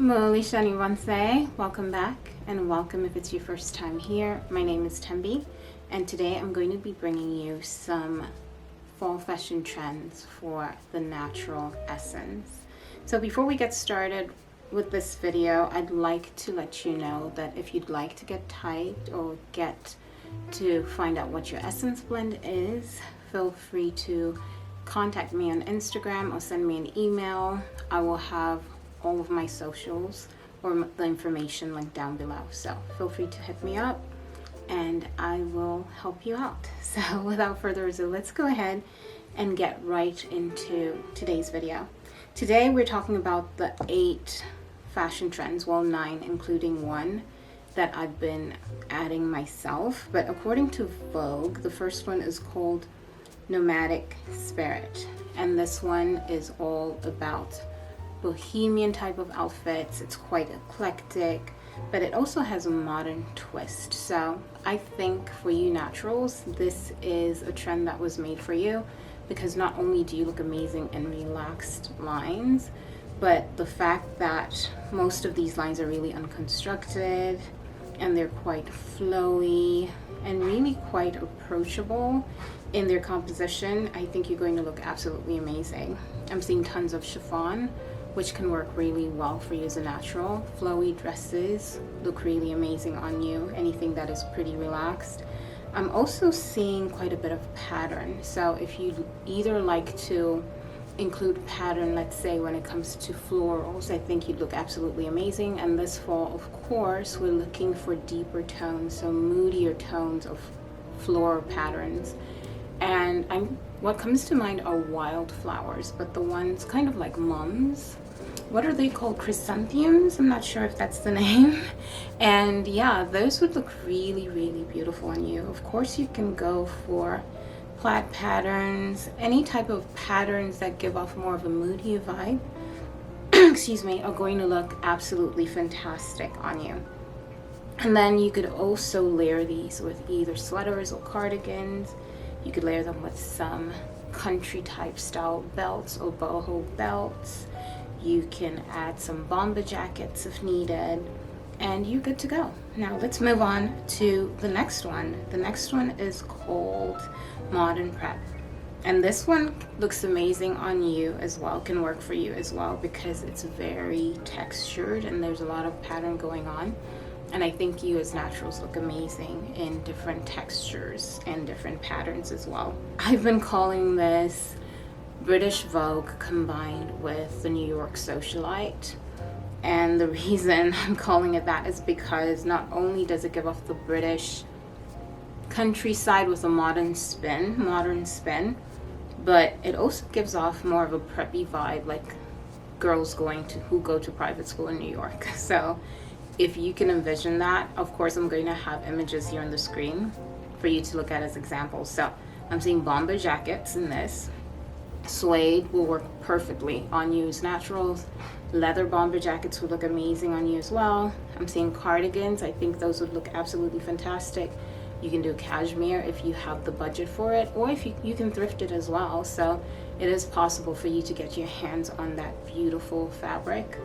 Molishani Wanse, welcome back, and welcome if it's your first time here. My name is Tembi, and today I'm going to be bringing you some fall fashion trends for the natural essence. So before we get started with this video, I'd like to let you know that if you'd like to get typed or get to find out what your essence blend is, feel free to contact me on Instagram or send me an email. I will have all of my socials or the information linked down below, so feel free to hit me up and I will help you out. So without further ado, let's go ahead and get right into today's video. Today we're talking about the 8 fashion trends, well 9 including one that I've been adding myself, but according to Vogue, the first one is called Nomadic Spirit, and this one is all about bohemian type of outfits. It's quite eclectic, but it also has a modern twist. So I think for you naturals, this is a trend that was made for you, because not only do you look amazing in relaxed lines, but the fact that most of these lines are really unconstructed and they're quite flowy and really quite approachable in their composition, I think you're going to look absolutely amazing. I'm seeing tons of chiffon, which can work really well for you as a natural. Flowy dresses look really amazing on you, anything that is pretty relaxed. I'm also seeing quite a bit of pattern. So if you either like to include pattern, let's say when it comes to florals, I think you'd look absolutely amazing. And this fall, of course, we're looking for deeper tones, so moodier tones of floral patterns. And what comes to mind are wildflowers, but the ones kind of like mums. What are they called? Chrysanthemums? I'm not sure if that's the name. And yeah, those would look really, really beautiful on you. Of course, you can go for plaid patterns, any type of patterns that give off more of a moody vibe, excuse me, are going to look absolutely fantastic on you. And then you could also layer these with either sweaters or cardigans. You could layer them with some country type style belts or boho belts. You can add some bomber jackets if needed, and you're good to go. Now let's move on to the next one. The next one is called Modern Prep. And this one looks amazing on you as well, can work for you as well, because it's very textured and there's a lot of pattern going on. And I think you as naturals look amazing in different textures and different patterns as well. I've been calling this British Vogue combined with the New York socialite. And the reason I'm calling it that is because not only does it give off the British countryside with a modern spin, but it also gives off more of a preppy vibe, like girls who go to private school in New York. So if you can envision that, of course I'm going to have images here on the screen for you to look at as examples. So I'm seeing bomber jackets in this. Suede will work perfectly on you as naturals. Leather bomber jackets would look amazing on you as well. I'm seeing cardigans. I think those would look absolutely fantastic. You can do cashmere if you have the budget for it, or if you can thrift it as well. So it is possible for you to get your hands on that beautiful fabric.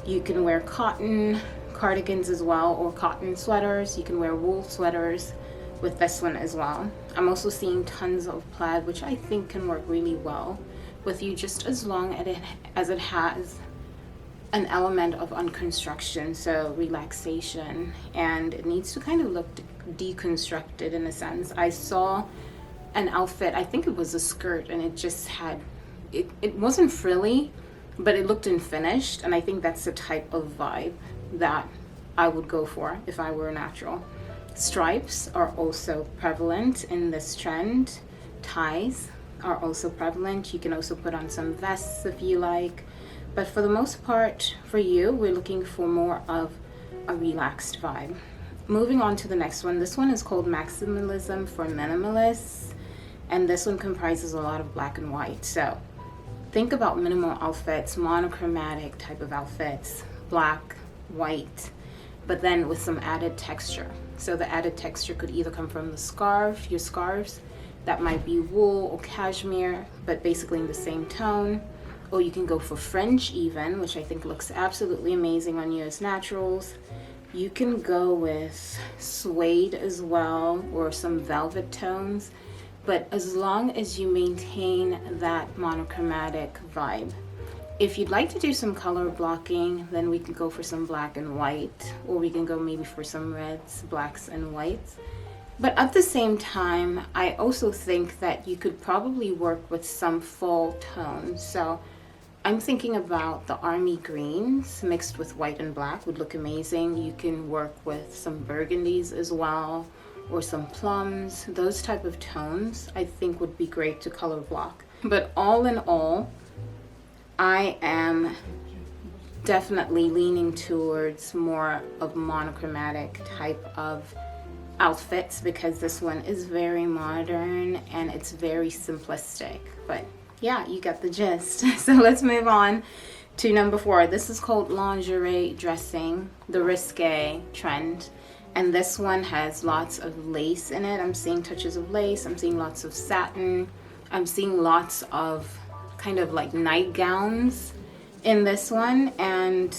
You can wear cotton cardigans as well, or cotton sweaters. You can wear wool sweaters with this one as well. I'm also seeing tons of plaid, which I think can work really well with you, just as long as it has an element of unconstruction, so relaxation, and it needs to kind of look deconstructed in a sense. I saw an outfit, I think it was a skirt, and it just had, it wasn't frilly, but it looked unfinished, and I think that's the type of vibe that I would go for if I were a natural. Stripes are also prevalent in this trend. Ties are also prevalent. You can also put on some vests if you like, but for the most part for you, we're looking for more of a relaxed vibe. Moving on to the next one. This one is called Maximalism for minimalists, and this one comprises a lot of black and white. So think about minimal outfits, monochromatic type of outfits, black, white, but then with some added texture. So the added texture could either come from your scarves, that might be wool or cashmere, but basically in the same tone, or you can go for fringe even, which I think looks absolutely amazing on you as naturals. You can go with suede as well, or some velvet tones, but as long as you maintain that monochromatic vibe. If you'd like to do some color blocking, then we can go for some black and white, or we can go maybe for some reds, blacks, and whites. But at the same time, I also think that you could probably work with some fall tones. So I'm thinking about the army greens mixed with white and black would look amazing. You can work with some burgundies as well, or some plums. Those type of tones I think would be great to color block. But all in all, I am definitely leaning towards more of monochromatic type of outfits, because this one is very modern and it's very simplistic. But yeah, you got the gist. So let's move on to number 4. This is called lingerie dressing, the risque trend. And this one has lots of lace in it. I'm seeing touches of lace. I'm seeing lots of satin. I'm seeing lots of kind of like nightgowns in this one. And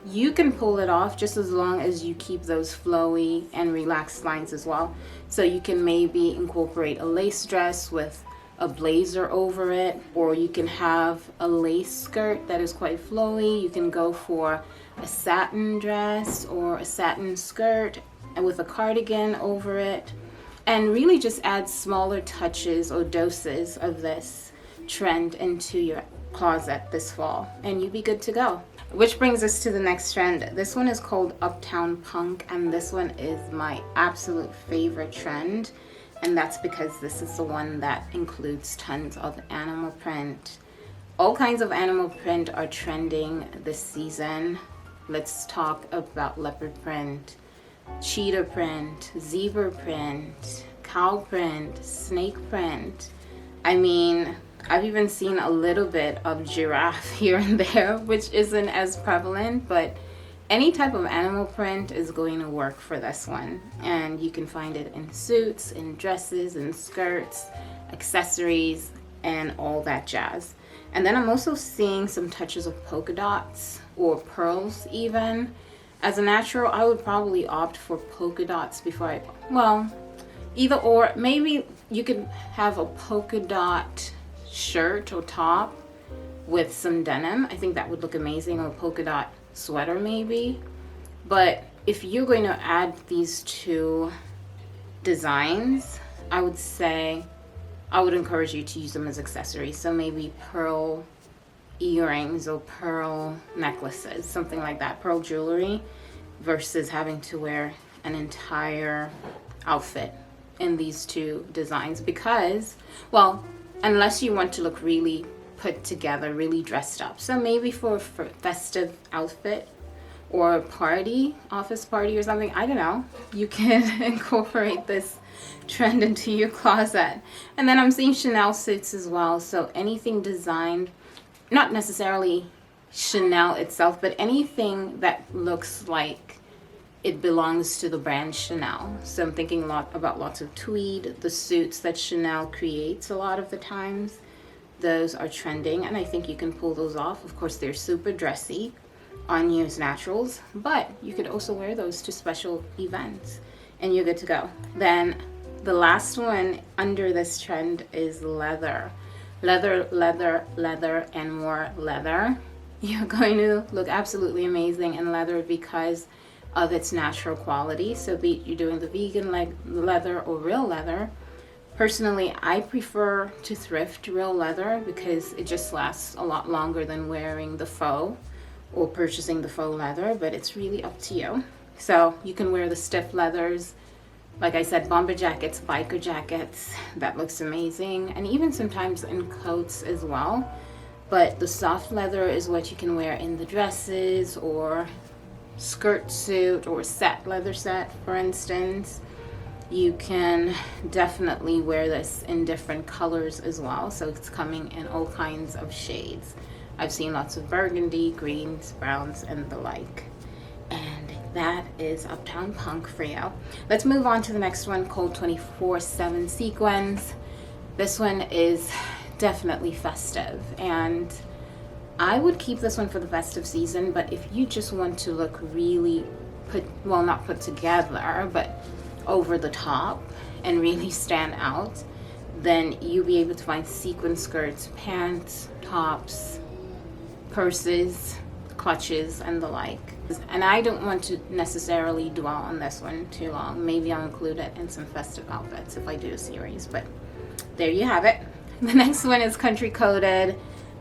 you can pull it off just as long as you keep those flowy and relaxed lines as well. So you can maybe incorporate a lace dress with a blazer over it, or you can have a lace skirt that is quite flowy. You can go for a satin dress or a satin skirt and with a cardigan over it, and really just add smaller touches or doses of this trend into your closet this fall, and you'd be good to go. Which brings us to the next trend. This one is called Uptown Punk, and this one is my absolute favorite trend. And that's because this is the one that includes tons of animal print. All kinds of animal print are trending this season. Let's talk about leopard print, cheetah print, zebra print, cow print, snake print. I mean, I've even seen a little bit of giraffe here and there, which isn't as prevalent, but any type of animal print is going to work for this one. And you can find it in suits, in dresses, in skirts, accessories, and all that jazz. And then I'm also seeing some touches of polka dots or pearls even. As a natural, I would probably opt for polka dots before either or. Maybe you could have a polka dot shirt or top with some denim. I think that would look amazing, or a polka dot sweater maybe. But if you're going to add these two designs, I would say I would encourage you to use them as accessories. So maybe pearl earrings or pearl necklaces, something like that, pearl jewelry, versus having to wear an entire outfit in these two designs. Because, well, unless you want to look really put together, really dressed up. So maybe for a festive outfit or a party, office party or something, I don't know, you can incorporate this trend into your closet. And then I'm seeing Chanel suits as well. So anything designed, not necessarily Chanel itself, but anything that looks like it belongs to the brand Chanel. So I'm thinking a lot about lots of tweed, the suits that Chanel creates a lot of the times. Those are trending, and I think you can pull those off. Of course, they're super dressy on you as naturals, but you could also wear those to special events and you're good to go. Then the last one under this trend is leather. Leather, leather, leather, and more leather. You're going to look absolutely amazing in leather because of its natural quality. So be it you're doing the vegan leather or real leather. Personally, I prefer to thrift real leather because it just lasts a lot longer than wearing the faux or purchasing the faux leather, but it's really up to you. So you can wear the stiff leathers, like I said, bomber jackets, biker jackets, that looks amazing, and even sometimes in coats as well. But the soft leather is what you can wear in the dresses or skirt suit or leather set, for instance. You can definitely wear this in different colors as well, so it's coming in all kinds of shades. I've seen lots of burgundy, greens, browns, and the like. And that is Uptown Punk for you. Let's move on to the next one called 24/7 sequins. This one is definitely festive, and I would keep this one for the festive season, but if you just want to look really not put together, but over the top and really stand out, then you'll be able to find sequin skirts, pants, tops, purses, clutches, and the like. And I don't want to necessarily dwell on this one too long. Maybe I'll include it in some festive outfits if I do a series, but there you have it. The next one is country coded.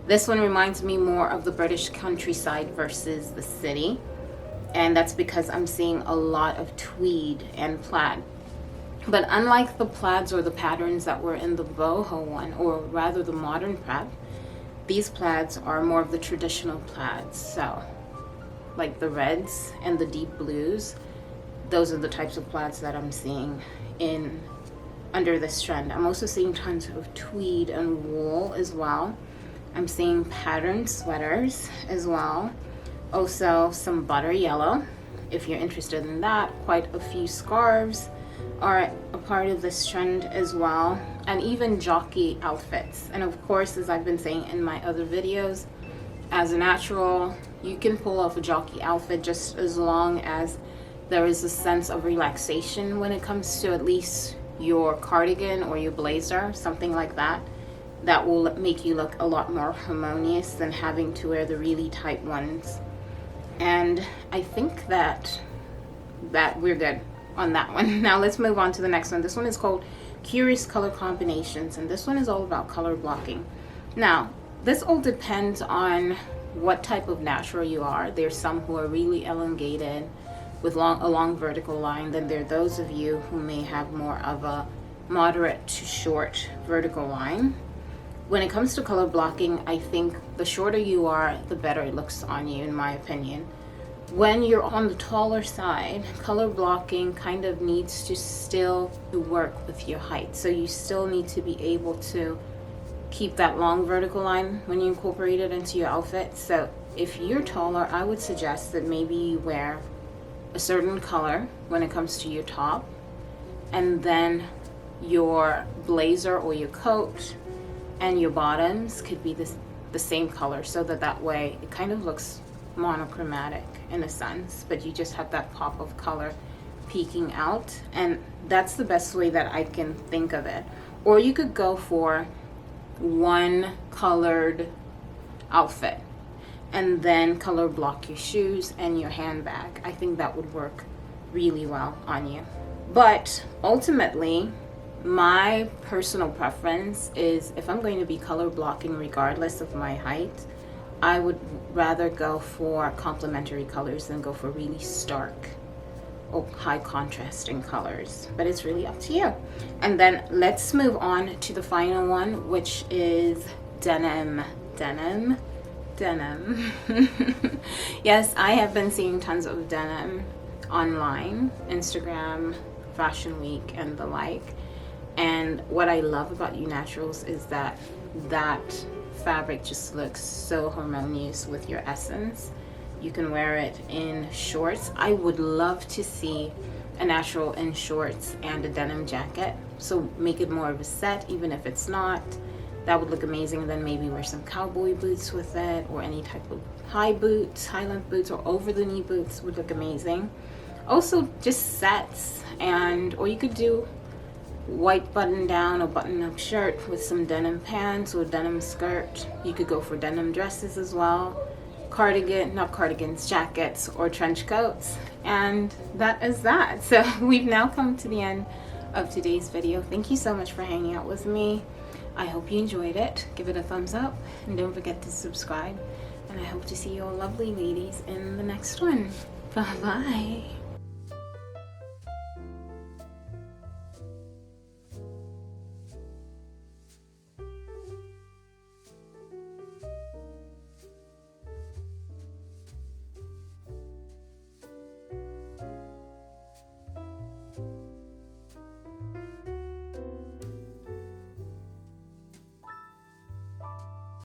This one reminds me more of the British countryside versus the city. And that's because I'm seeing a lot of tweed and plaid. But unlike the plaids or the patterns that were in the boho one, or rather the modern prep, these plaids are more of the traditional plaids. So like the reds and the deep blues, those are the types of plaids that I'm seeing in under this trend. I'm also seeing tons of tweed and wool as well. I'm seeing patterned sweaters as well. Also some butter yellow, if you're interested in that. Quite a few scarves are a part of this trend as well, and even jockey outfits. And of course, as I've been saying in my other videos, as a natural, you can pull off a jockey outfit just as long as there is a sense of relaxation when it comes to at least your cardigan or your blazer, something like that. That will make you look a lot more harmonious than having to wear the really tight ones. And I think that we're good on that one. Now let's move on to the next one. This one is called Curious Color Combinations, and this one is all about color blocking. Now, this all depends on what type of natural you are. There's some who are really elongated with a long vertical line. Then there are those of you who may have more of a moderate to short vertical line. When it comes to color blocking, I think the shorter you are, the better it looks on you, in my opinion. When you're on the taller side, color blocking kind of needs to still work with your height. So you still need to be able to keep that long vertical line when you incorporate it into your outfit. So if you're taller, I would suggest that maybe you wear a certain color when it comes to your top, and then your blazer or your coat and your bottoms could be the same color, so that way it kind of looks monochromatic in a sense, but you just have that pop of color peeking out. And that's the best way that I can think of it. Or you could go for one colored outfit and then color block your shoes and your handbag. I think that would work really well on you. But ultimately, my personal preference is, if I'm going to be color blocking regardless of my height, I would rather go for complementary colors than go for really stark or high contrasting colors. But it's really up to you. And then let's move on to the final one, which is denim. Denim. Yes, I have been seeing tons of denim online, Instagram, Fashion Week, and the like. And what I love about You Naturals is that fabric just looks so harmonious with your essence. You can wear it in shorts. I would love to see a natural in shorts and a denim jacket. So make it more of a set, even if it's not. That would look amazing. And then maybe wear some cowboy boots with it, or any type of high boots, high-length boots, or over-the-knee boots would look amazing. Also, just sets, or you could do white button down or button up shirt with some denim pants or denim skirt. You could go for denim dresses as well, jackets or trench coats. And that is that. So we've now come to the end of today's video. Thank you so much for hanging out with me. I hope you enjoyed it. Give it a thumbs up and don't forget to subscribe. And I hope to see you all lovely ladies in the next one. Bye bye.